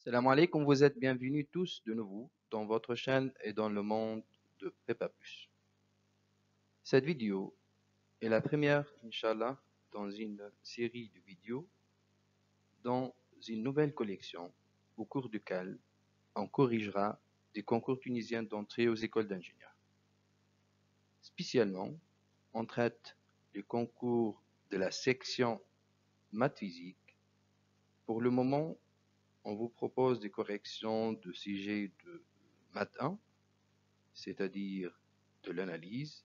Salam alaikum, vous êtes bienvenus tous de nouveau dans votre chaîne et dans le monde de PepaPlus. Cette vidéo est la première, Inch'Allah, dans une série de vidéos dans une nouvelle collection au cours duquel on corrigera des concours tunisiens d'entrée aux écoles d'ingénieurs. Spécialement, on traite les concours de la section maths physique. Pour le moment, on vous propose des corrections de sujet de maths 1, c'est-à-dire de l'analyse,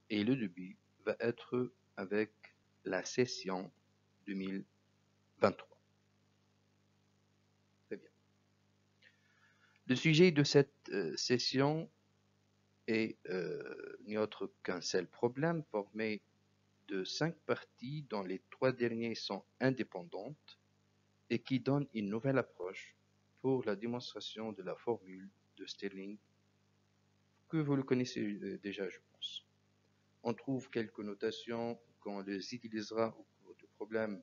et le début va être avec la session 2023. Très bien. Le sujet de cette session est ni autre qu'un seul problème formé de 5 parties dont les 3 dernières sont indépendantes et qui donnent une nouvelle approche pour la démonstration de la formule de Stirling que vous le connaissez déjà, je pense. On trouve quelques notations qu'on les utilisera au cours du problème,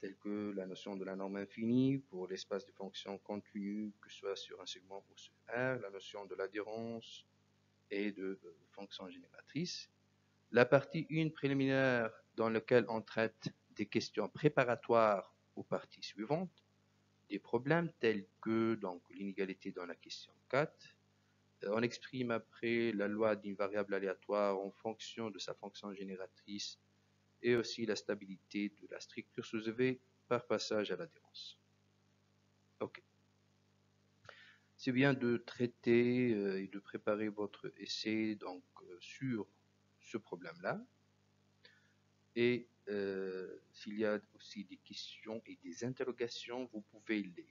telles que la notion de la norme infinie pour l'espace de fonctions continues, que ce soit sur un segment ou sur R, la notion de l'adhérence et de fonctions génératrices. La partie 1 préliminaire dans laquelle on traite des questions préparatoires aux parties suivantes, des problèmes tels que donc l'inégalité dans la question 4. On exprime après la loi d'une variable aléatoire en fonction de sa fonction génératrice et aussi la stabilité de la structure soulevée par passage à l'adhérence. Ok. C'est bien de traiter et de préparer votre essai donc sur ce problème-là. Et s'il y a aussi des questions et des interrogations, vous pouvez les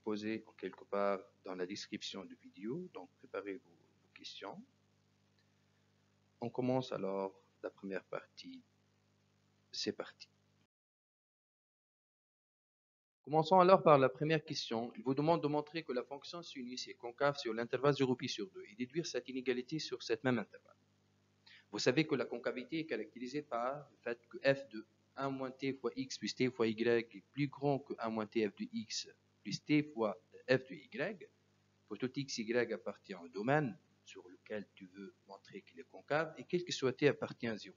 poser en quelque part dans la description de vidéo. Donc préparez vos questions. On commence alors la première partie. C'est parti. Commençons alors par la première question. Il vous demande de montrer que la fonction sinus est concave sur l'intervalle 0π/2 et déduire cette inégalité sur cette même intervalle. Vous savez que la concavité est caractérisée par le fait que f de 1 moins t fois x plus t fois y est plus grand que 1 moins t f de x plus t fois f de y. Pour tout x, y appartient au domaine sur lequel tu veux montrer qu'il est concave et quel que soit t appartient à 0.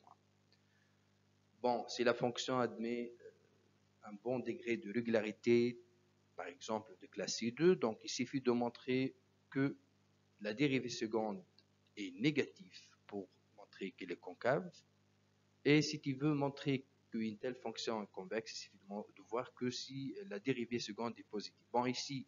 Bon, si la fonction admet un bon degré de régularité, par exemple de classe C2, donc il suffit de montrer que la dérivée seconde est négative pour montrer qu'elle est concave. Et si tu veux montrer qu'une telle fonction est convexe, il suffit de voir que si la dérivée seconde est positive. Bon, ici,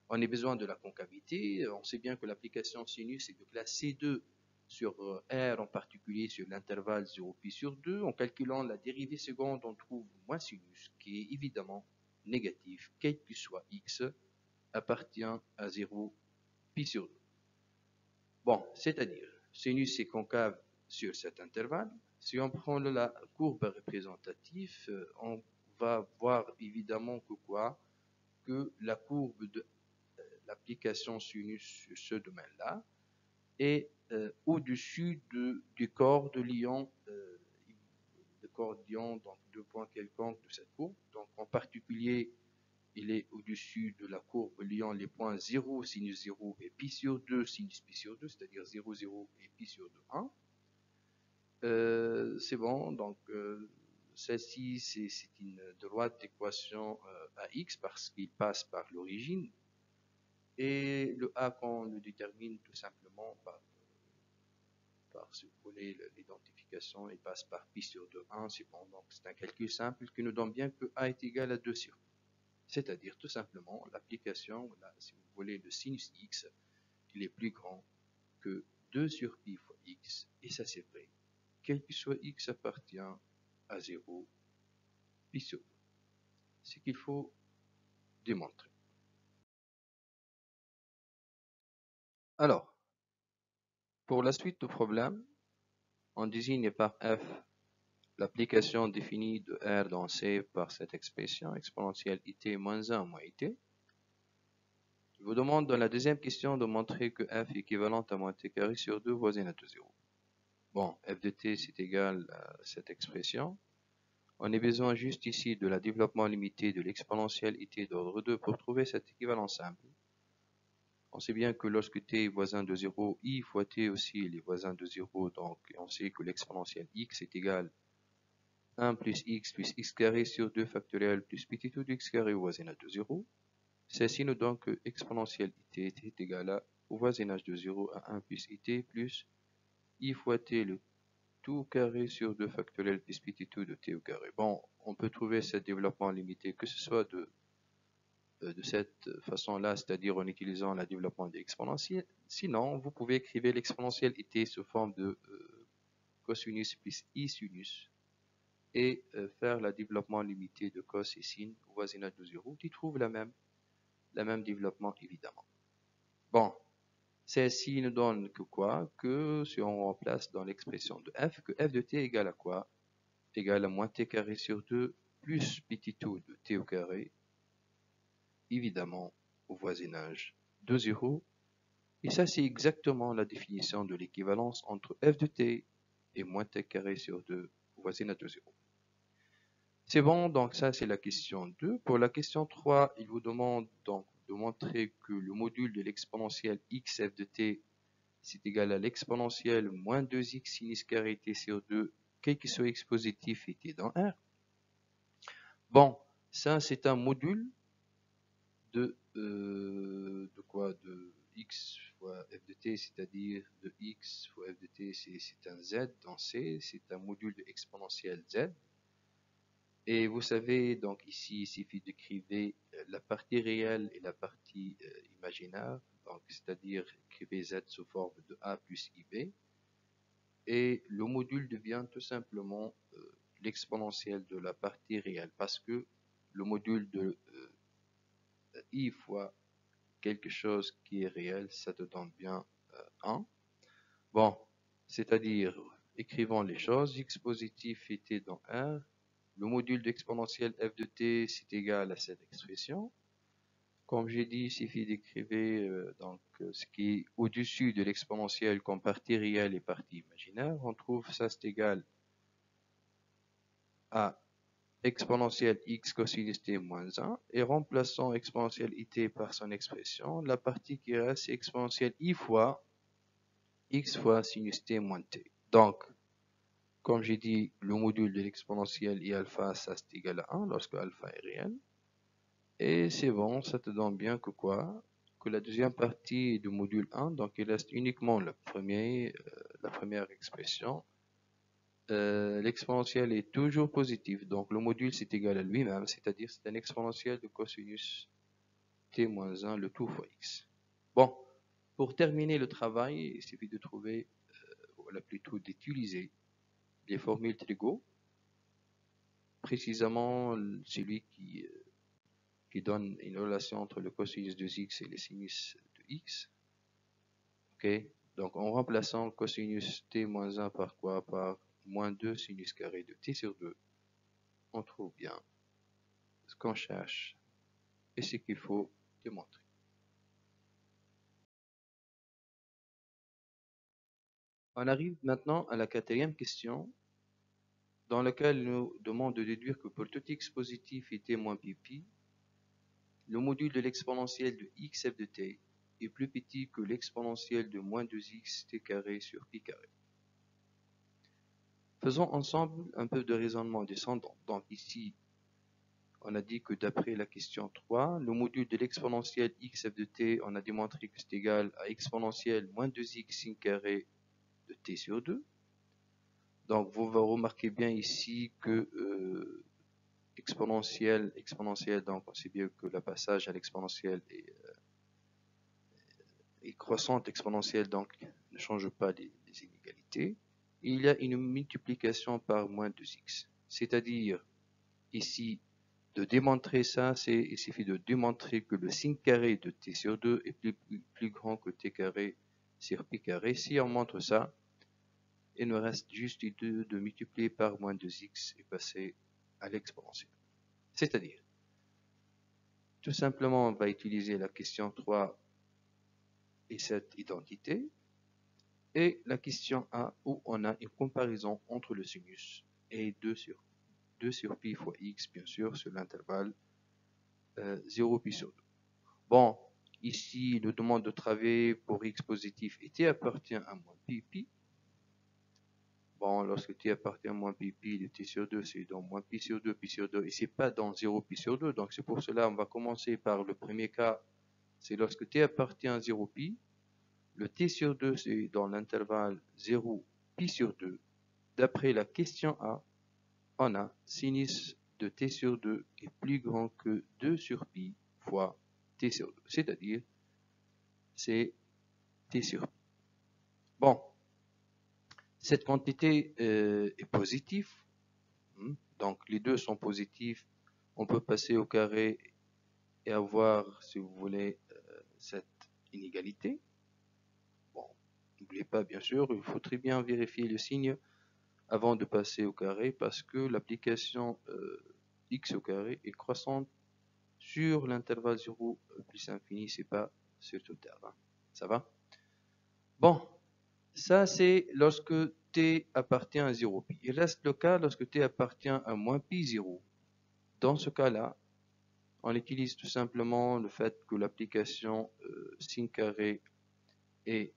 on a besoin de la concavité. On sait bien que l'application sinus est de classe C2 sur R, en particulier sur l'intervalle 0π/2. En calculant la dérivée seconde, on trouve moins sinus, qui est évidemment négatif, quel que soit x, appartient à 0π/2. Bon, c'est-à-dire, sinus est concave sur cet intervalle. Si on prend la courbe représentative, on va voir évidemment que quoi? Que la courbe de l'application sinus sur ce domaine-là est au-dessus du corps de Lyon, donc deux points quelconques de cette courbe. Donc en particulier, il est au-dessus de la courbe liant les points 0, sinus 0 et π/2, sinus π/2, c'est-à-dire 0, 0 et π/2, 1. C'est bon, donc celle-ci, c'est une droite d'équation à x parce qu'il passe par l'origine. Et le a, qu'on le détermine tout simplement par si vous voulez, l'identification, il passe par π/2, 1, c'est bon. Donc c'est un calcul simple qui nous donne bien que a est égal à 2 sur π. C'est-à-dire tout simplement l'application, si vous voulez, de sinus x, il est plus grand que 2 sur π fois x, et ça c'est vrai, quel que soit x appartient à 0 π/2. C'est ce qu'il faut démontrer. Alors, pour la suite du problème, on désigne par f l'application définie de R dans C par cette expression exponentielle it moins 1 moins it. Je vous demande dans la deuxième question de montrer que f est équivalente à moins t carré sur 2 voisine de 0. Bon, f de t c'est égal à cette expression. On a besoin juste ici de la développement limité de l'exponentielle it d'ordre 2 pour trouver cette équivalence simple. On sait bien que lorsque t est voisin de 0, i fois t aussi est voisin de 0, donc on sait que l'exponentielle x est égale 1 plus x carré sur 2 factoriel plus petit tout de x carré au voisinage de 0. Ceci nous donne que exponentielle it est égale au voisinage de 0 à 1 plus it plus i fois t le tout carré sur 2 factoriel plus petit tout de t au carré. Bon, on peut trouver ce développement limité que ce soit de cette façon-là, c'est-à-dire en utilisant le développement des exponentielles. Sinon, vous pouvez écrire l'exponentielle it sous forme de cosinus plus i sinus et faire le développement limité de cos et sin au voisinage de 0 qui trouve la même développement évidemment. Bon, celle-ci nous donne que quoi? Que si on remplace dans l'expression de f, que f de t égale à quoi? Égale à moins t carré sur 2 plus petit tout de t au carré, évidemment au voisinage de 0. Et ça, c'est exactement la définition de l'équivalence entre f de t et moins t carré sur 2 au voisinage de 0. C'est bon, donc ça, c'est la question 2. Pour la question 3, il vous demande donc de montrer que le module de l'exponentielle x f de t, c'est égal à l'exponentielle moins 2x sinus carré t sur 2, quel que soit x positif et t dans R. Bon, ça, c'est un module de quoi? De x fois f de t, c'est-à-dire de x fois f de t, c'est un z dans C, c'est un module de exponentielle z. Et vous savez, donc ici, il suffit d'écrire la partie réelle et la partie imaginaire, donc c'est-à-dire écrivez z sous forme de a plus ib, et le module devient tout simplement l'exponentielle de la partie réelle, parce que le module de i fois quelque chose qui est réel, ça te donne bien 1. Bon, c'est-à-dire, écrivons les choses, x positif était dans R, le module d'exponentielle f de t, c'est égal à cette expression. Comme j'ai dit, il suffit d'écrire ce qui est au-dessus de l'exponentielle comme partie réelle et partie imaginaire. On trouve ça, c'est égal à exponentielle x cosinus t moins 1. Et remplaçant exponentielle it par son expression, la partie qui reste, c'est exponentielle i fois x fois sinus t moins t. Donc, comme j'ai dit, le module de l'exponentielle i alpha, ça c'est égal à 1 lorsque alpha est réel. Et c'est bon, ça te donne bien que quoi? Que la deuxième partie du module 1, donc il reste uniquement la première expression. L'exponentielle est toujours positive, donc le module c'est égal à lui-même, c'est-à-dire c'est un exponentiel de cosinus t moins 1, le tout fois x. Bon, pour terminer le travail, il suffit de trouver, voilà plutôt d'utiliser les formules Trigo, précisément celui qui donne une relation entre le cosinus de x et le sinus de x. Ok, donc en remplaçant cosinus t moins 1 par quoi? Par moins 2 sinus carré de t sur 2, on trouve bien ce qu'on cherche et ce qu'il faut démontrer. On arrive maintenant à la quatrième question, dans laquelle il nous demande de déduire que pour tout x positif et t moins pp, le module de l'exponentielle de x f de t est plus petit que l'exponentielle de moins 2x t carré sur pi carré. Faisons ensemble un peu de raisonnement descendant. Donc ici, on a dit que d'après la question 3, le module de l'exponentielle x f de t, on a démontré que c'est égal à exponentielle moins 2x sin carré de t sur 2. Donc vous remarquez bien ici que exponentielle, donc on sait bien que le passage à l'exponentielle est croissante exponentielle, donc ne change pas les inégalités. Il y a une multiplication par moins 2x. C'est-à-dire, ici, de démontrer ça, il suffit de démontrer que le sin carré de t sur 2 est plus grand que t carré sur pi carré. Si on montre ça, il nous reste juste de multiplier par moins 2x et passer à l'exponentielle. C'est-à-dire, tout simplement, on va utiliser la question 3 et cette identité, et la question 1 où on a une comparaison entre le sinus et 2 sur 2 sur pi fois x, bien sûr, sur l'intervalle 0 pi sur 2. Bon, ici, il nous demande de travailler pour x positif et t appartient à moins pi pi. Bon, lorsque t appartient à moins pi pi, le t sur 2, c'est dans moins pi sur 2, et c'est pas dans 0 pi sur 2. Donc c'est pour cela, on va commencer par le premier cas, c'est lorsque t appartient à 0 pi. Le t sur 2, c'est dans l'intervalle 0 pi sur 2. D'après la question A, on a sinus de t sur 2 est plus grand que 2 sur pi fois t sur 2, c'est-à-dire c'est t sur pi. Bon, cette quantité est positive, donc les deux sont positifs. On peut passer au carré et avoir, si vous voulez, cette inégalité. Bon, n'oubliez pas, bien sûr, il faut très bien vérifier le signe avant de passer au carré parce que l'application x au carré est croissante sur l'intervalle 0 plus infini, c'est pas sur tout terme. Ça va? Bon, ça c'est lorsque t appartient à 0 pi. Il reste le cas lorsque t appartient à moins pi 0. Dans ce cas-là, on utilise tout simplement le fait que l'application sin carré et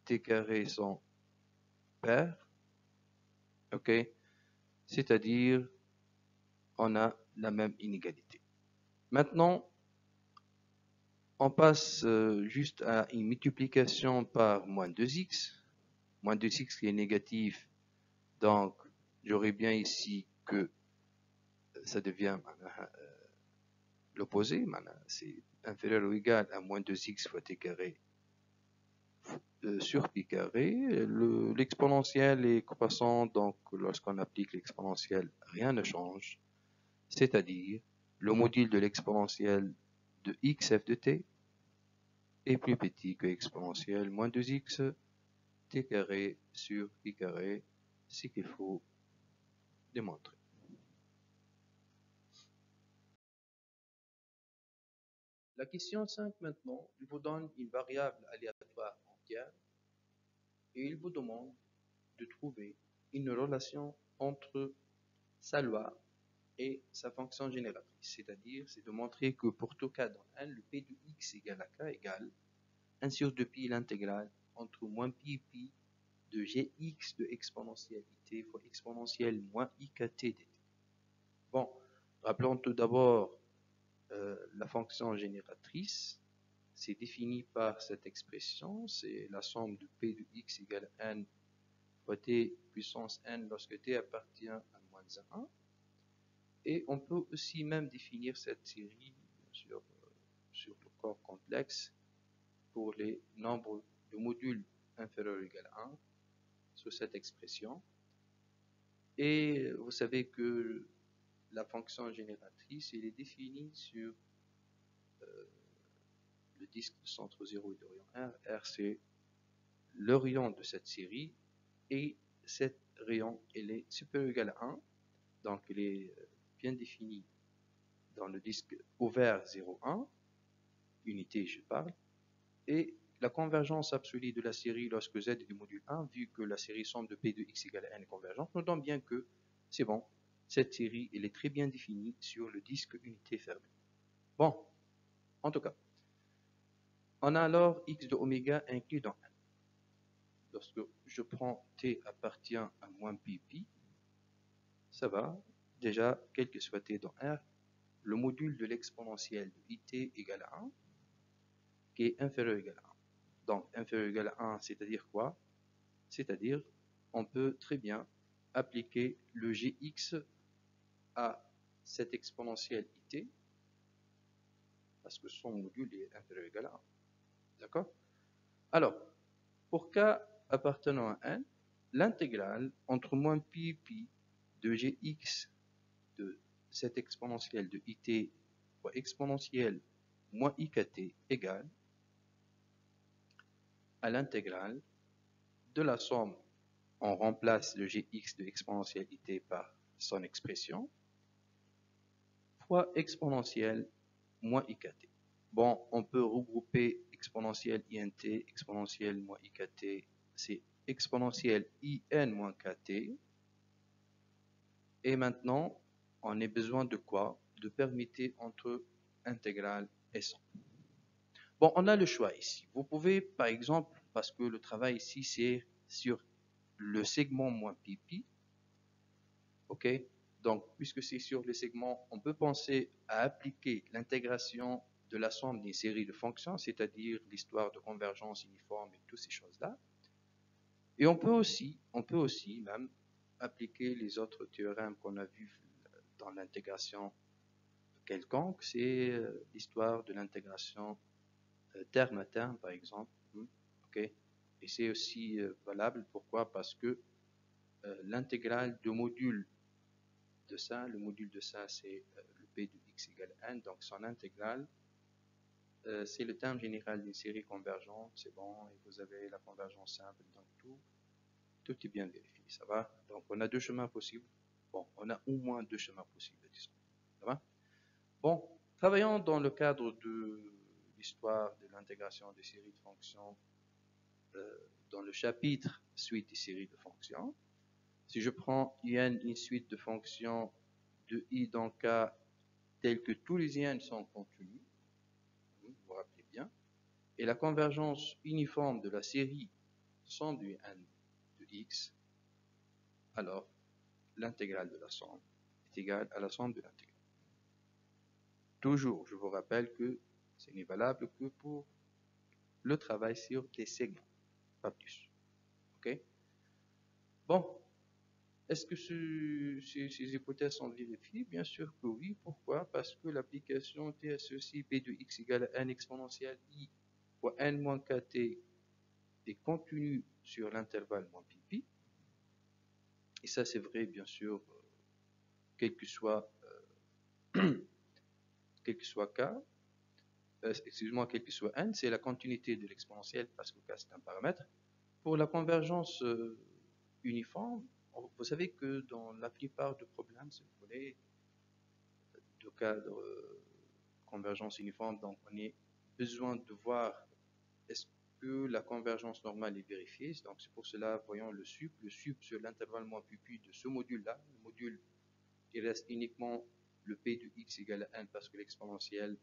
t carré sont paires. Ok? C'est-à-dire, on a la même inégalité. Maintenant, on passe juste à une multiplication par moins 2x. Moins 2x qui est négatif, donc j'aurai bien ici que ça devient l'opposé, c'est inférieur ou égal à moins 2x fois t carré sur pi carré. L'exponentielle est croissante, donc lorsqu'on applique l'exponentielle, rien ne change. C'est-à-dire, le module de l'exponentielle de x f de t est plus petit que exponentielle moins 2x t carré sur pi carré, ce qu'il faut démontrer. La question 5 maintenant, il vous donne une variable aléatoire entière et il vous demande de trouver une relation entre sa loi et sa fonction génératrice. C'est-à-dire, c'est de montrer que pour tout cas dans N, le P de x égale à k égale 1 sur 2 pi l'intégrale entre moins pi et pi de gx de exponentielle it fois exponentielle moins ikt dt. Bon, rappelons tout d'abord la fonction génératrice. C'est défini par cette expression, c'est la somme de p de x égale n fois t puissance n lorsque t appartient à moins 1. Et on peut aussi même définir cette série sur le corps complexe pour les nombres de modules inférieurs ou égal à 1 sur cette expression. Et vous savez que la fonction génératrice, elle est définie sur le disque de centre 0 et de rayon R. R, c'est le rayon de cette série. Et cet rayon, il est supérieur ou égal à 1. Donc, il est bien défini dans le disque ouvert 0,1. Unité, je parle. Et la convergence absolue de la série lorsque z est du module 1, vu que la série somme de p de x égale à n est convergente, nous donne bien que c'est bon. Cette série, elle est très bien définie sur le disque unité fermé. Bon, en tout cas, on a alors x de oméga inclus dans n. Lorsque je prends t appartient à moins pi pi, ça va. Déjà, quel que soit t dans R, le module de l'exponentielle de it égale à 1, qui est inférieur ou égal à 1. Donc, inférieur ou égal à 1, c'est-à-dire quoi? C'est-à-dire, on peut très bien appliquer le gx à cette exponentielle it, parce que son module est inférieur ou égal à 1. D'accord? Alors, pour k appartenant à n, l'intégrale entre moins pi pi de gx de cette exponentielle de it fois exponentielle moins ikt égale à l'intégrale de la somme, on remplace le gx de exponentielle it par son expression, fois exponentielle moins ikt. Bon, on peut regrouper exponentielle int, exponentielle moins ikt, c'est exponentielle in moins kt. Et maintenant, on a besoin de quoi? De permuter entre intégrale et somme. Bon, on a le choix ici. Vous pouvez, par exemple, parce que le travail ici, c'est sur le segment moins pi, ok? Donc, puisque c'est sur le segment, on peut penser à appliquer l'intégration de la somme d'une série de fonctions, c'est-à-dire l'histoire de convergence uniforme et toutes ces choses-là. Et on peut aussi même appliquer les autres théorèmes qu'on a vus dans l'intégration quelconque, c'est l'histoire de l'intégration terme à terme, par exemple. Ok. Et c'est aussi valable, pourquoi? Parce que l'intégrale de module de ça, le module de ça, c'est le p de x égale n, donc son intégrale, c'est le terme général d'une série convergente, c'est bon, et vous avez la convergence simple, donc tout est bien vérifié, ça va? Donc on a deux chemins possibles. Bon, on a au moins deux chemins possibles, disons. Ça va? Bon, travaillons dans le cadre de l'histoire de l'intégration des séries de fonctions dans le chapitre suite des séries de fonctions. Si je prends in une suite de fonctions de i dans k tel que tous les in sont contenus, vous vous rappelez bien, et la convergence uniforme de la série somme du n de x, alors l'intégrale de la somme est égale à la somme de l'intégrale. Toujours, je vous rappelle que ce n'est valable que pour le travail sur des segments, pas plus. Ok? Bon, est-ce que ces hypothèses sont vérifiées? Bien sûr que oui. Pourquoi? Parce que l'application t associée p de x égale à n exponentielle i fois n moins kt est contenue sur l'intervalle moins pi. Et ça, c'est vrai, bien sûr, quel que soit k, excuse-moi, quel que soit n, c'est la continuité de l'exponentielle parce que k, c'est un paramètre. Pour la convergence uniforme, vous savez que dans la plupart des problèmes, si vous voulez, de cadre convergence uniforme, donc on a besoin de voir est-ce que la convergence normale est vérifiée. Donc c'est pour cela, voyons le sup sur l'intervalle moins pi de ce module-là. Le module, il reste uniquement le p de x égale à n parce que l'exponentielle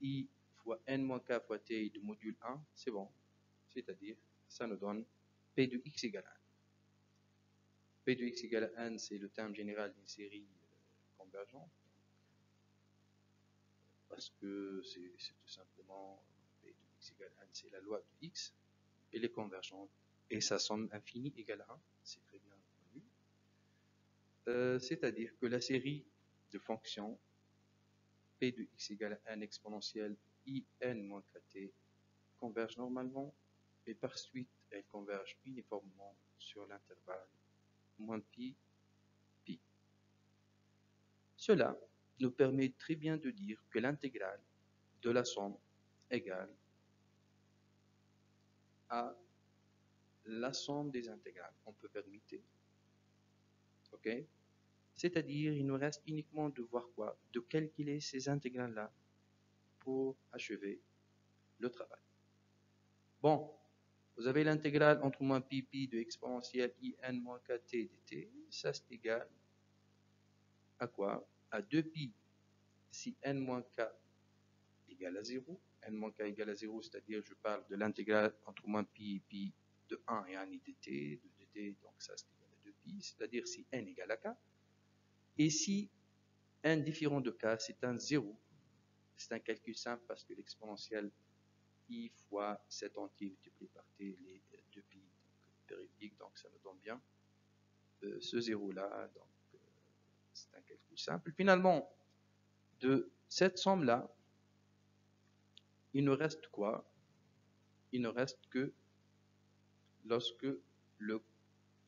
i fois n moins k fois t de module 1, c'est bon. C'est-à-dire, ça nous donne p de x égale à n. P de x égale à n, c'est le terme général d'une série convergente, parce que c'est tout simplement P de x égale à n, c'est la loi de x, elle est convergente, et sa somme infinie égale à 1, c'est très bien connu. C'est-à-dire que la série de fonctions P de x égale à n exponentielle in moins kt converge normalement, et par suite, elle converge uniformément sur l'intervalle moins pi. Cela nous permet très bien de dire que l'intégrale de la somme égale à la somme des intégrales. On peut permuter. Ok? C'est-à-dire, il nous reste uniquement de voir quoi? De calculer ces intégrales-là pour achever le travail. Bon, vous avez l'intégrale entre moins pi de exponentielle in moins kt dt. Ça, c'est égal à quoi? À 2pi si n moins k égale à 0. n moins k égale à 0, c'est-à-dire je parle de l'intégrale entre moins pi et pi de 1 et 1 dt, de dt, donc ça c'est égal à 2pi, c'est-à-dire si n égale à k. Et si n différent de k, c'est un 0, c'est un calcul simple parce que l'exponentielle i fois cet entier multiplié par t, les 2pi, donc périodique, donc ça nous donne bien ce 0-là, donc c'est un calcul simple. Finalement, de cette somme-là, il ne reste quoi? Il ne reste que lorsque le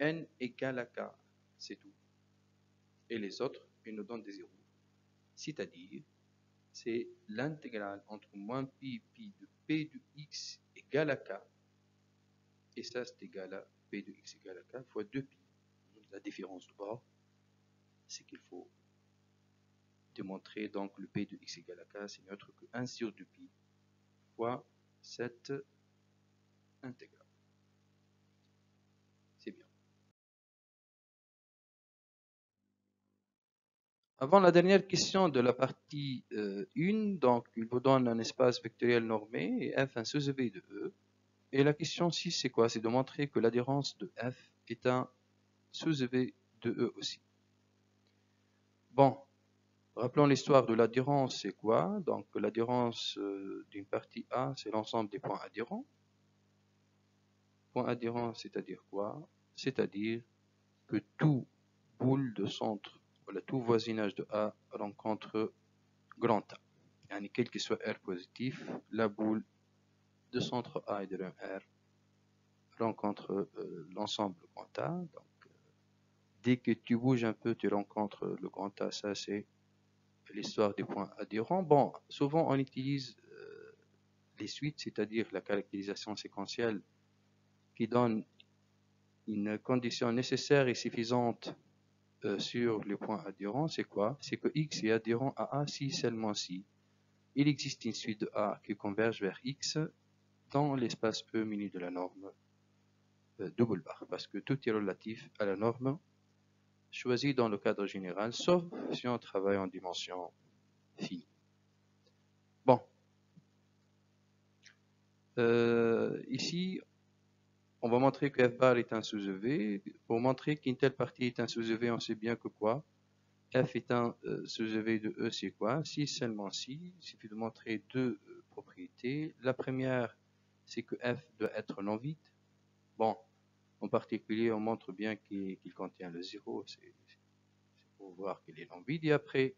n égale à k, c'est tout. Et les autres, ils nous donnent des zéros. C'est-à-dire, c'est l'intégrale entre moins pi de p de x égale à k, et ça c'est égal à p de x égale à k fois 2pi. La différence de bord, c'est qu'il faut démontrer donc le p de x égale à k, c'est n'est autre que 1 sur 2pi fois cette intégrale. C'est bien. Avant la dernière question de la partie 1, donc il vous donne un espace vectoriel normé et F un sous-EV de E. Et la question 6, c'est quoi? C'est de montrer que l'adhérence de F est un sous-EV de E aussi. Bon, rappelons l'histoire de l'adhérence, c'est quoi? Donc l'adhérence d'une partie A, c'est l'ensemble des points adhérents. Point adhérent, c'est-à-dire quoi? C'est-à-dire que tout boule de centre, voilà, tout voisinage de A rencontre grand A. Yani, quel que soit R positif, la boule de centre A et de R rencontre l'ensemble grand A. Donc, dès que tu bouges un peu, tu rencontres le grand A. Ça, c'est l'histoire des points adhérents. Bon, souvent on utilise les suites, c'est-à-dire la caractérisation séquentielle qui donne une condition nécessaire et suffisante sur les points adhérents. C'est quoi? C'est que X est adhérent à A si seulement si il existe une suite de A qui converge vers X dans l'espace E muni de la norme double barre, parce que tout est relatif à la norme choisie dans le cadre général, sauf si on travaille en dimension finie. Bon, ici, on va montrer que F bar est un sous-EV. Pour montrer qu'une telle partie est un sous-EV, on sait bien que quoi? F est un sous-EV de E, c'est quoi? Si seulement si, il suffit de montrer deux propriétés. La première, c'est que F doit être non vide. Bon, en particulier, on montre bien qu'il contient le zéro, c'est pour voir qu'il est non vide. Et après,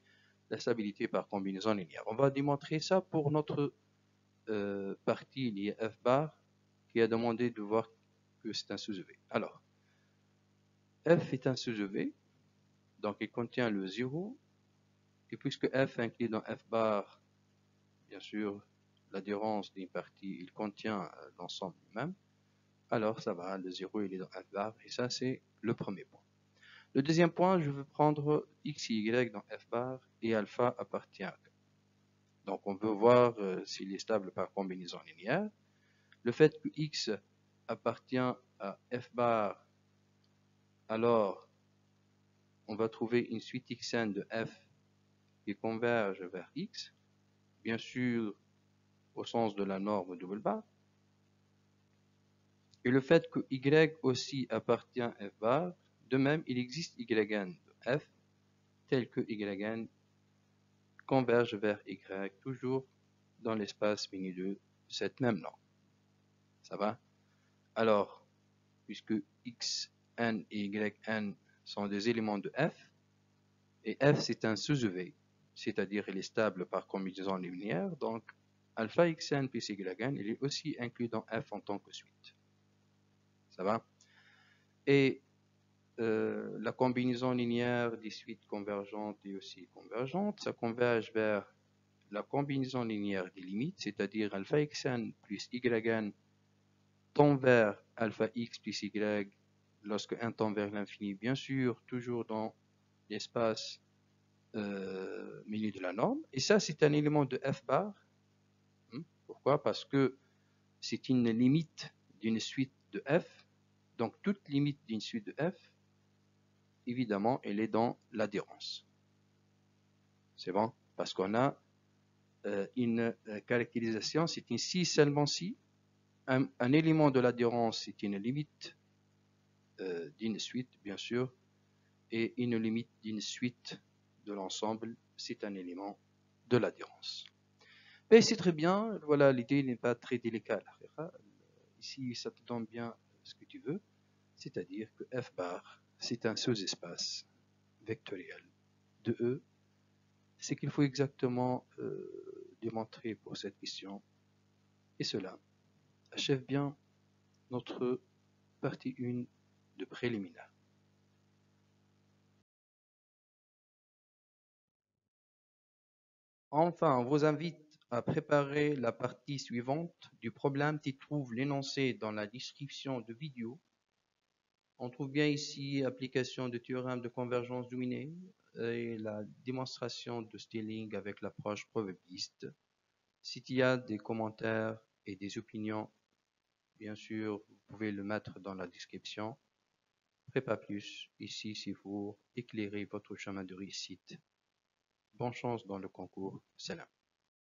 la stabilité par combinaison linéaire. On va démontrer ça pour notre partie liée F bar qui a demandé de voir que c'est un sous-EV. Alors, F est un sous-EV, donc il contient le 0, et puisque F inclut dans F bar, bien sûr, l'adhérence d'une partie, il contient l'ensemble lui-même, alors ça va, le 0 il est dans F bar, et ça c'est le premier point. Le deuxième point, je veux prendre X et Y dans F bar, et alpha appartient à E. Donc on veut voir s'il est stable par combinaison linéaire. Le fait que X appartient à F bar, alors on va trouver une suite xn de F qui converge vers X, bien sûr au sens de la norme double bar. Et le fait que Y aussi appartient à F bar, de même il existe Yn de F tel que Yn converge vers Y, toujours dans l'espace mini de cette même norme. Ça va? Alors, puisque Xn et Yn sont des éléments de F, et F c'est un sous-EV, c'est-à-dire il est stable par combinaison linéaire, donc alpha Xn plus Yn, il est aussi inclus dans F en tant que suite. Ça va? Et la combinaison linéaire des suites convergentes et aussi convergentes, ça converge vers la combinaison linéaire des limites, c'est-à-dire alpha xn plus yn tend vers alpha x plus y lorsque n tend vers l'infini, bien sûr, toujours dans l'espace milieu de la norme. Et ça, c'est un élément de f bar. Pourquoi? Parce que c'est une limite d'une suite de f. Donc, toute limite d'une suite de f, évidemment, elle est dans l'adhérence. C'est bon? Parce qu'on a une caractérisation, c'est une si seulement si. Un élément de l'adhérence, c'est une limite d'une suite, bien sûr, et une limite d'une suite de l'ensemble, c'est un élément de l'adhérence. Mais c'est très bien, voilà, l'idée n'est pas très délicate. Ici, ça te donne bien ce que tu veux, c'est-à-dire que F bar, c'est un sous-espace vectoriel de E. C'est qu'il faut exactement démontrer pour cette question. Et cela achève bien notre partie 1 de préliminaire. Enfin, on vous invite à préparer la partie suivante du problème qui trouve l'énoncé dans la description de vidéo. On trouve bien ici application du théorème de convergence dominée et la démonstration de Stirling avec l'approche probabiliste. S'il y a des commentaires et des opinions, bien sûr, vous pouvez le mettre dans la description. Prépa Plus, ici, c'est pour éclairer votre chemin de réussite Bonne chance dans le concours. Salam.